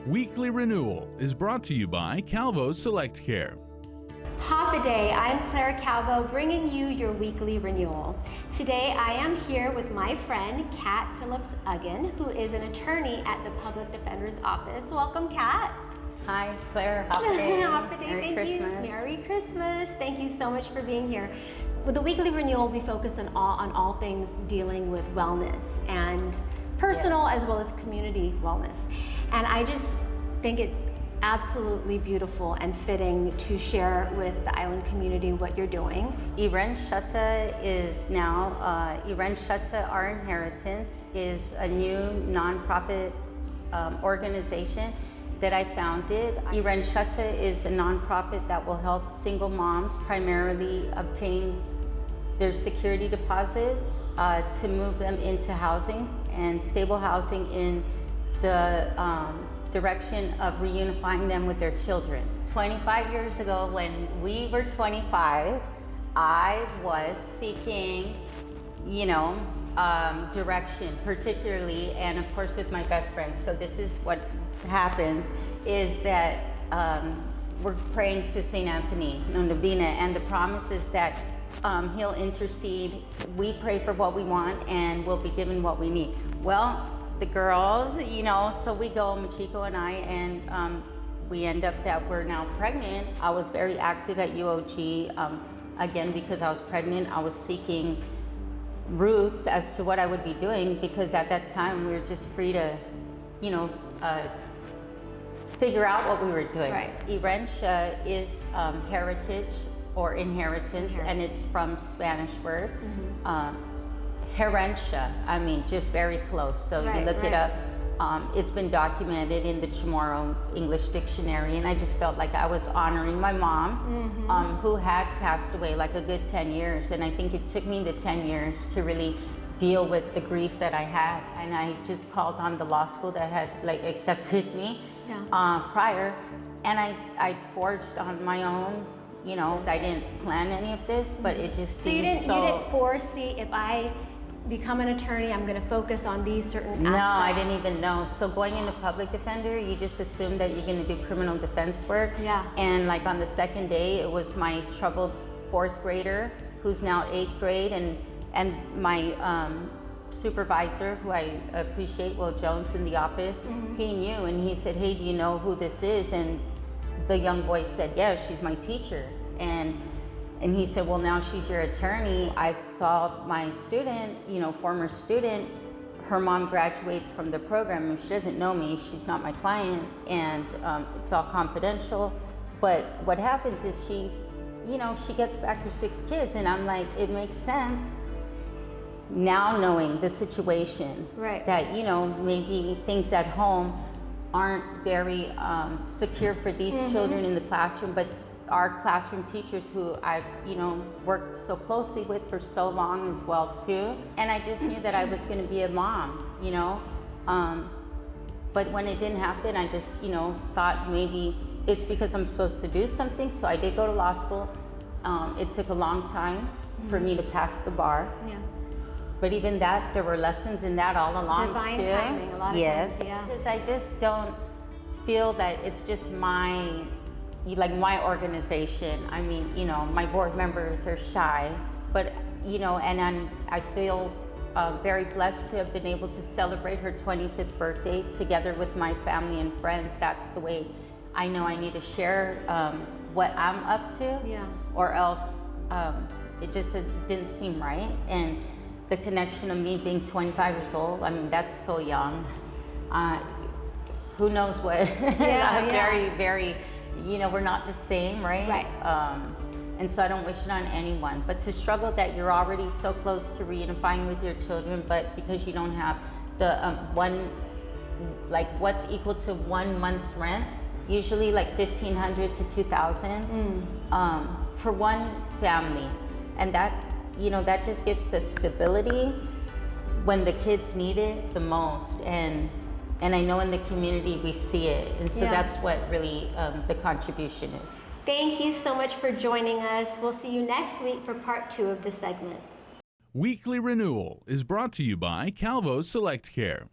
Weekly Renewal is brought to you by Calvo Select Care. Half a day, I'm Claire Calvo bringing you your weekly renewal. Today I am here with my friend Kat Phillips Aguon, who is an attorney at the Public Defender's Office. Welcome, Kat. Hi, Claire. Happy day. Happy day. Merry Christmas. You. Merry Christmas. Thank you so much for being here. With the weekly renewal, we focus on all things dealing with wellness and personal as well as community wellness. And I just think it's absolutely beautiful and fitting to share with the island community what you're doing. Iren Shutta is now, Iren Shutta Our Inheritance is a new nonprofit organization that I founded. Iren Shutta is a nonprofit that will help single moms primarily obtain their security deposits to move them into housing and stable housing in the direction of reunifying them with their children. 25 years ago, when we were 25, I was seeking, direction, particularly, and of course with my best friends. So this is what happens, is that we're praying to St. Anthony, Novena, and the promise is that he'll intercede. We pray for what we want and we'll be given what we need. Well, the girls, so we go, Machiko and I, and we end up that we're now pregnant. I was very active at UOG. Again, because I was pregnant, I was seeking routes as to what I would be doing, because at that time we were just free to, figure out what we were doing. Right. Irencha is heritage or inheritance, and it's from Spanish word. Herencia, just very close. So you look it up. It's been documented in the Chamorro English Dictionary, and I just felt like I was honoring my mom, who had passed away like a good 10 years. And I think it took me the 10 years to really deal with the grief that I had. And I just called on the law school that had accepted me prior, and I forged on my own. I didn't plan any of this, but it just seemed you didn't foresee, if I become an attorney, I'm going to focus on these certain aspects. No, I didn't even know. So going into public defender, you just assume that you're going to do criminal defense work. Yeah. And like on the second day, it was my troubled fourth grader, who's now 8th grade, and my supervisor, who I appreciate, Will Jones in the office, he knew, and he said, "Hey, do you know who this is?" And the young boy said, "Yeah, she's my teacher." And he said, "Well, now she's your attorney. I saw my student, former student, her mom graduates from the program. If she doesn't know me, she's not my client, and it's all confidential. But what happens is she gets back her 6 kids." And I'm like, it makes sense now knowing the situation, right? That, maybe things at home aren't very secure for these children in the classroom, but our classroom teachers, who I've worked so closely with for so long as well too. And I just knew that I was going to be a mom, but when it didn't happen, I just thought maybe it's because I'm supposed to do something. So I did go to law school. It took a long time for me to pass the bar. Yeah. But even that, there were lessons in that all along. Divine too. timing, a lot of times, yeah. Because I just don't feel that it's just my organization. My board members are shy, but and I feel very blessed to have been able to celebrate her 25th birthday together with my family and friends. That's the way I know I need to share what I'm up to, or else it just didn't seem right. And the connection of me being 25 years old, that's so young. Who knows what? Very, very, we're not the same, right? Right. And so I don't wish it on anyone. But to struggle that you're already so close to reunifying with your children, but because you don't have the what's equal to 1 month's rent, usually like $1,500 to $2,000 for one family, and that that just gives the stability when the kids need it the most. And I know in the community we see it, and so that's what really the contribution is. Thank you so much for joining us. We'll see you next week for part 2 of the segment. Weekly Renewal is brought to you by Calvo Select Care.